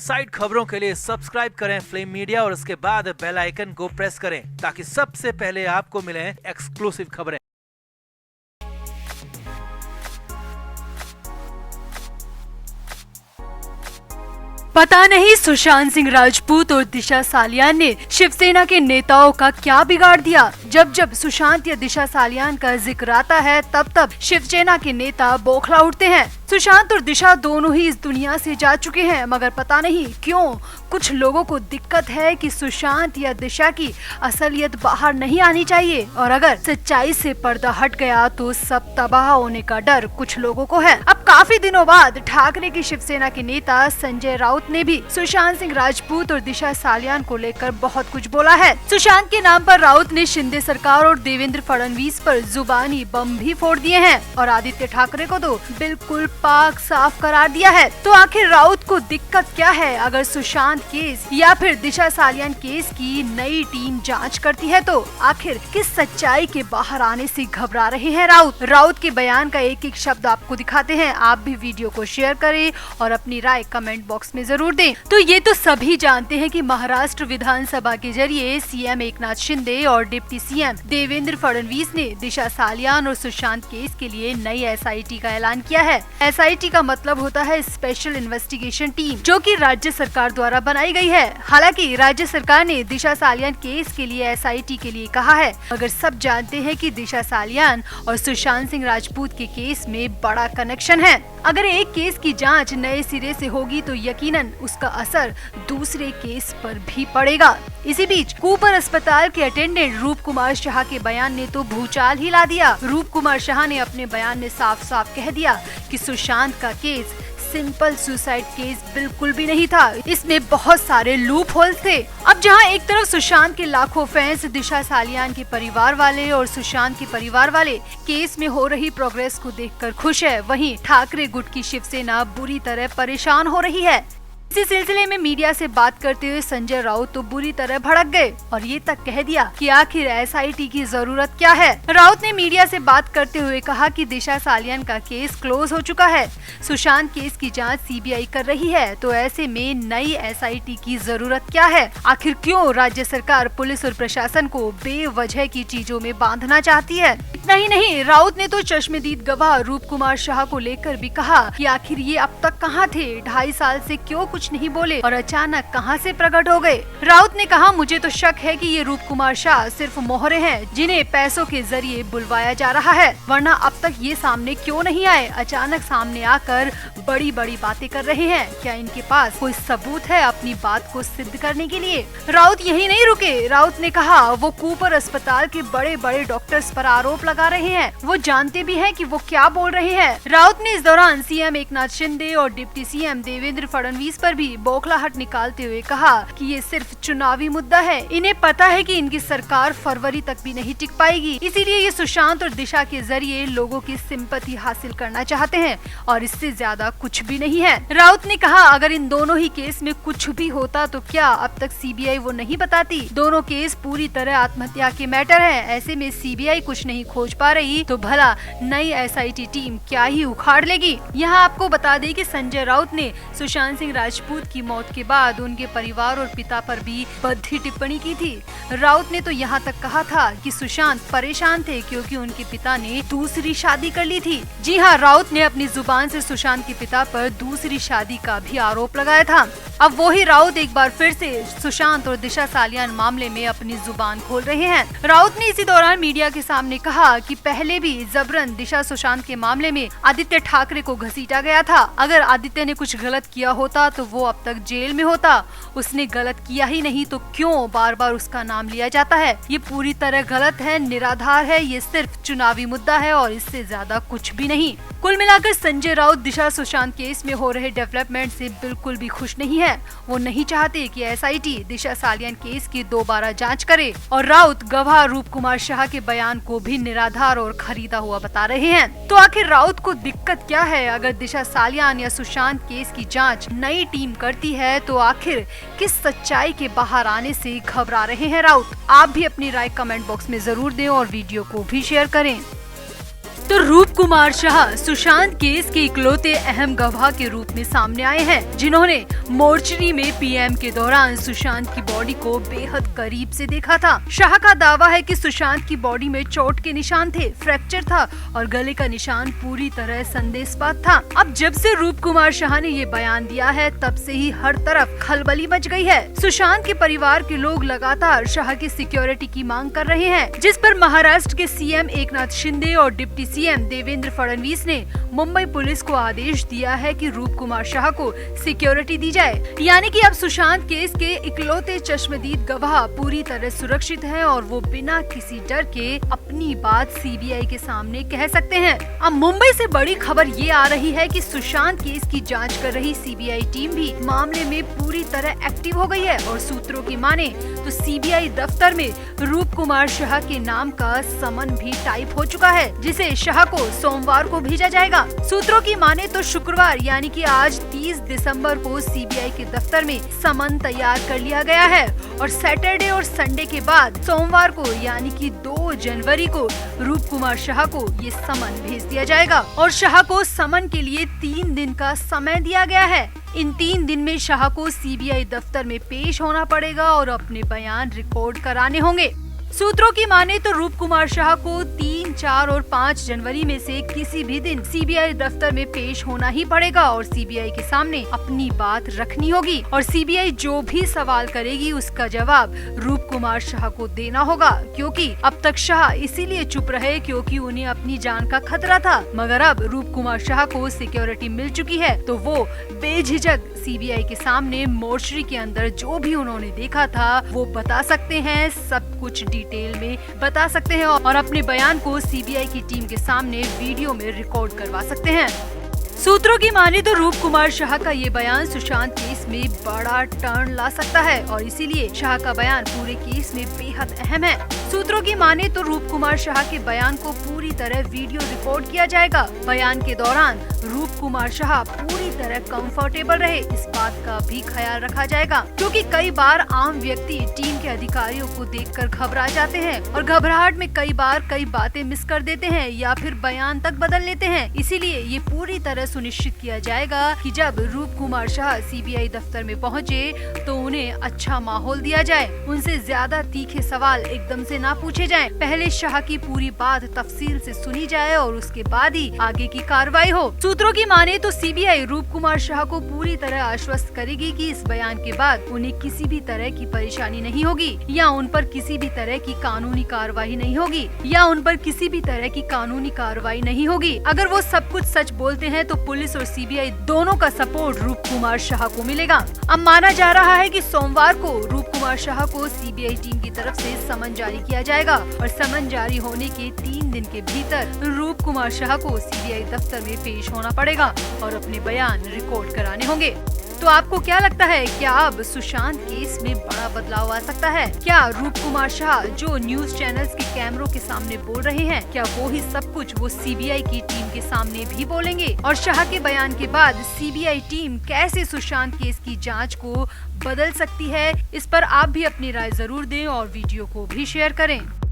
Side खबरों के लिए सब्सक्राइब करें फ्लेम मीडिया और उसके बाद बेल आइकन को प्रेस करें ताकि सबसे पहले आपको मिले एक्सक्लूसिव खबरें। पता नहीं सुशांत सिंह राजपूत और दिशा सालियान ने शिवसेना के नेताओं का क्या बिगाड़ दिया। जब जब सुशांत या दिशा सालियान का जिक्र आता है तब शिवसेना के नेता बौखला उठते हैं। सुशांत और दिशा दोनों ही इस दुनिया से जा चुके हैं, मगर पता नहीं क्यों कुछ लोगों को दिक्कत है कि सुशांत या दिशा की असलियत बाहर नहीं आनी चाहिए, और अगर सच्चाई से पर्दा हट गया तो सब तबाह होने का डर कुछ लोगों को है। अब काफी दिनों बाद ठाकरे की शिवसेना के नेता संजय राउत ने भी सुशांत सिंह राजपूत और दिशा सालियान को लेकर बहुत कुछ बोला है। सुशांत के नाम पर राउत ने शिंदे सरकार और देवेंद्र फडणवीस पर जुबानी बम भी फोड़ दिए हैं और आदित्य ठाकरे को तो बिल्कुल पाक साफ करार दिया है। तो आखिर राउत को दिक्कत क्या है अगर सुशांत केस या फिर दिशा सालियान केस की नई टीम जांच करती है? तो आखिर किस सच्चाई के बाहर आने से घबरा रहे हैं राउत? राउत के बयान का एक एक शब्द आपको दिखाते हैं। आप भी वीडियो को शेयर करें और अपनी राय कमेंट बॉक्स में जरूर दें। तो ये तो सभी जानते हैं कि महाराष्ट्र विधानसभा के जरिए सीएम एकनाथ शिंदे और डिप्टी सीएम देवेंद्र फडणवीस ने दिशा सालियान और सुशांत केस के लिए नई एसआईटी का ऐलान किया है। एसआईटी का मतलब होता है स्पेशल इन्वेस्टिगेशन टीम, जो कि राज्य सरकार द्वारा बनाई गई है। हालांकि राज्य सरकार ने दिशा सालियान केस के लिए एसआईटी के लिए कहा है, मगर सब जानते हैं कि दिशा सालियान और सुशांत सिंह राजपूत के केस में बड़ा कनेक्शन है। अगर एक केस की जांच नए सिरे से होगी तो यकीनन उसका असर दूसरे केस पर भी पड़ेगा। इसी बीच कूपर अस्पताल के अटेंडेंट रूप कुमार शाह के बयान ने तो भूचाल ही ला दिया। रूप कुमार शाह ने अपने बयान में साफ साफ कह दिया कि सुशांत का केस सिंपल सुसाइड केस बिल्कुल भी नहीं था, इसमें बहुत सारे लूप होल्स थे। अब जहां एक तरफ सुशांत के लाखों फैंस दिशा सालियान के परिवार वाले और सुशांत के परिवार वाले केस में हो रही प्रोग्रेस को देखकर खुश है, वहीं ठाकरे गुट की शिवसेना बुरी तरह परेशान हो रही है। इसी सिलसिले में मीडिया से बात करते हुए संजय राउत तो बुरी तरह भड़क गए और ये तक कह दिया कि आखिर एसआईटी की जरूरत क्या है। राउत ने मीडिया से बात करते हुए कहा कि दिशा सालियान का केस क्लोज हो चुका है, सुशांत केस की जांच सीबीआई कर रही है, तो ऐसे में नई एसआईटी की जरूरत क्या है? आखिर क्यों राज्य सरकार पुलिस और प्रशासन को बेवजह की चीजों में बांधना चाहती है? इतना ही नहीं, राउत ने तो चश्मदीद गवाह रूप कुमार शाह को लेकर भी कहा कि आखिर ये अब तक कहाँ थे, 2.5 साल से क्यों कुछ नहीं बोले और अचानक कहां से प्रकट हो गए? राउत ने कहा, मुझे तो शक है कि ये रूप कुमार शाह सिर्फ मोहरे हैं जिन्हें पैसों के जरिए बुलवाया जा रहा है, वरना अब तक ये सामने क्यों नहीं आए? अचानक सामने आकर बड़ी बड़ी बातें कर रहे हैं। क्या इनके पास कोई सबूत है अपनी बात को सिद्ध करने के लिए? राउत यही नहीं रुके। राउत ने कहा वो कूपर अस्पताल के बड़े बड़े डॉक्टर्स पर आरोप लगा रहे हैं, वो जानते भी हैं कि वो क्या बोल रहे हैं। राउत ने इस दौरान सीएम एकनाथ शिंदे और डिप्टी सीएम देवेंद्र फडणवीस पर भी बौखलाहट निकालते हुए कहा कि ये सिर्फ चुनावी मुद्दा है, इन्हें पता है कि इनकी सरकार फरवरी तक भी नहीं टिक पाएगी, इसीलिए ये सुशांत और दिशा के जरिए लोगों की सिंपैथी हासिल करना चाहते हैं और इससे ज्यादा कुछ भी नहीं है। राउत ने कहा, अगर इन दोनों ही केस में कुछ भी होता तो क्या अब तक सीबीआई वो नहीं बताती? दोनों केस पूरी तरह आत्महत्या के मैटर है, ऐसे में सीबीआई कुछ नहीं खोज पा रही तो भला नई एसआईटी टीम क्या ही उखाड़ लेगी। यहाँ आपको बता दें कि संजय राउत ने सुशांत सिंह राजपूत की मौत के बाद उनके परिवार और पिता पर भी भद्दी टिप्पणी की थी। राउत ने तो यहाँ तक कहा था कि सुशांत परेशान थे क्योंकि उनके पिता ने दूसरी शादी कर ली थी। जी हाँ, राउत ने अपनी जुबान से सुशांत के पिता पर दूसरी शादी का भी आरोप लगाया था। अब वही राउत एक बार फिर से सुशांत और दिशा सालियान मामले में अपनी जुबान खोल रहे हैं। राउत ने इसी दौरान मीडिया के सामने कहा कि पहले भी जबरन दिशा सुशांत के मामले में आदित्य ठाकरे को घसीटा गया था। अगर आदित्य ने कुछ गलत किया होता तो वो अब तक जेल में होता, उसने गलत किया ही नहीं तो क्यों बार बार उसका नाम लिया जाता है? ये पूरी तरह गलत है, निराधार है, ये सिर्फ चुनावी मुद्दा है और इससे ज्यादा कुछ भी नहीं। कुल मिलाकर संजय राउत दिशा सुशांत केस में हो रहे डेवलपमेंट से बिल्कुल भी खुश नहीं है। वो नहीं चाहते कि एसआईटी दिशा सालियान केस की दोबारा जांच करे और राउत गवाह रूप कुमार शाह के बयान को भी निराधार और खरीदा हुआ बता रहे हैं। तो आखिर राउत को दिक्कत क्या है अगर दिशा सालियान या सुशांत केस की जांच नई टीम करती है? तो आखिर किस सच्चाई के बाहर आने से घबरा रहे हैं राउत? आप भी अपनी राय कमेंट बॉक्स में जरूर दें और वीडियो को भी शेयर करें। तो रूप रूप कुमार शाह सुशांत केस के इकलौते अहम गवाह के रूप में सामने आए हैं, जिन्होंने मोर्चरी में पीएम के दौरान सुशांत की बॉडी को बेहद करीब से देखा था। शाह का दावा है कि सुशांत की बॉडी में चोट के निशान थे, फ्रैक्चर था और गले का निशान पूरी तरह संदेशपात था। अब जब से रूप कुमार शाह ने ये बयान दिया है, तब से ही हर तरफ खलबली मच गई है। सुशांत के परिवार के लोग लगातार शाह की सिक्योरिटी की मांग कर रहे हैं, जिस पर महाराष्ट्र के सीएम एकनाथ शिंदे और डिप्टी सीएम देवेंद्र फडणवीस ने मुंबई पुलिस को आदेश दिया है कि रूप कुमार शाह को सिक्योरिटी दी जाए। यानी कि अब सुशांत केस के इकलौते चश्मदीद गवाह पूरी तरह सुरक्षित हैं और वो बिना किसी डर के अपनी बात सीबीआई के सामने कह सकते हैं। अब मुंबई से बड़ी खबर ये आ रही है कि सुशांत केस की जांच कर रही सीबीआई टीम भी मामले में पूरी तरह एक्टिव हो गई है और सूत्रों की माने तो सीबीआई दफ्तर में रूप कुमार शाह के नाम का समन भी टाइप हो चुका है, जिसे शाह को सोमवार को भेजा जाएगा। सूत्रों की माने तो शुक्रवार यानी कि आज 30 दिसंबर को सीबीआई के दफ्तर में समन तैयार कर लिया गया है और सैटरडे और संडे के बाद सोमवार को यानी कि 2 जनवरी को रूप कुमार शाह को ये समन भेज दिया जाएगा और शाह को समन के लिए 3 दिन का समय दिया गया है। इन 3 दिन में शाह को सीबीआई दफ्तर में पेश होना पड़ेगा और अपने बयान रिकॉर्ड कराने होंगे। सूत्रों की माने तो रूप कुमार शाह को 3, 4 और 5 जनवरी में से किसी भी दिन सीबीआई दफ्तर में पेश होना ही पड़ेगा और सीबीआई के सामने अपनी बात रखनी होगी और सीबीआई जो भी सवाल करेगी उसका जवाब रूप कुमार शाह को देना होगा, क्योंकि अब तक शाह इसीलिए चुप रहे क्योंकि उन्हें अपनी जान का खतरा था। मगर अब रूप कुमार शाह को सिक्योरिटी मिल चुकी है तो वो बेझिझक सीबीआई के सामने मोर्चरी के अंदर जो भी उन्होंने देखा था वो बता सकते हैं, सब कुछ डिटेल में बता सकते हैं और अपने बयान को सीबीआई की टीम के सामने वीडियो में रिकॉर्ड करवा सकते हैं। सूत्रों की माने तो रूप कुमार शाह का ये बयान सुशांत केस में बड़ा टर्न ला सकता है और इसीलिए शाह का बयान पूरे केस में बेहद अहम है। सूत्रों की माने तो रूप कुमार शाह के बयान को पूरी तरह वीडियो रिकॉर्ड किया जाएगा। बयान के दौरान रूप कुमार शाह पूरी तरह कंफर्टेबल रहे, इस बात का भी ख्याल रखा जाएगा, क्योंकि कई बार आम व्यक्ति टीम के अधिकारियों को देखकर घबरा जाते हैं और घबराहट में कई बार कई बातें मिस कर देते हैं या फिर बयान तक बदल लेते हैं। इसीलिए ये पूरी तरह सुनिश्चित किया जाएगा कि जब रूप कुमार शाह सीबीआई दफ्तर में पहुंचे तो उन्हें अच्छा माहौल दिया जाए, उनसे ज्यादा तीखे सवाल एकदम से ना पूछे जाएं। पहले शाह की पूरी बात तफसील से सुनी जाए और उसके बाद ही आगे की कार्रवाई हो। सूत्रों की माने तो सीबीआई रूप कुमार शाह को पूरी तरह आश्वस्त करेगी कि इस बयान के बाद उन्हें किसी भी तरह की परेशानी नहीं होगी या उन पर किसी भी तरह की कानूनी कार्रवाई नहीं होगी अगर वो सब कुछ सच बोलते हैं तो पुलिस और सीबीआई दोनों का सपोर्ट रूप कुमार शाह को मिलेगा। अब माना जा रहा है कि सोमवार को रूप कुमार शाह को सीबीआई टीम की तरफ से समन जारी किया जाएगा और समन जारी होने के 3 दिन के भीतर रूप कुमार शाह को सीबीआई दफ्तर में पेश होना पड़ेगा और अपने बयान रिकॉर्ड कराने होंगे। तो आपको क्या लगता है, क्या अब सुशांत केस में बड़ा बदलाव आ सकता है? क्या रूप कुमार शाह जो न्यूज चैनल्स के कैमरों के सामने बोल रहे हैं, क्या वो ही सब कुछ वो सीबीआई की टीम के सामने भी बोलेंगे? और शाह के बयान के बाद सीबीआई टीम कैसे सुशांत केस की जांच को बदल सकती है, इस पर आप भी अपनी राय जरूर दें और वीडियो को भी शेयर करें।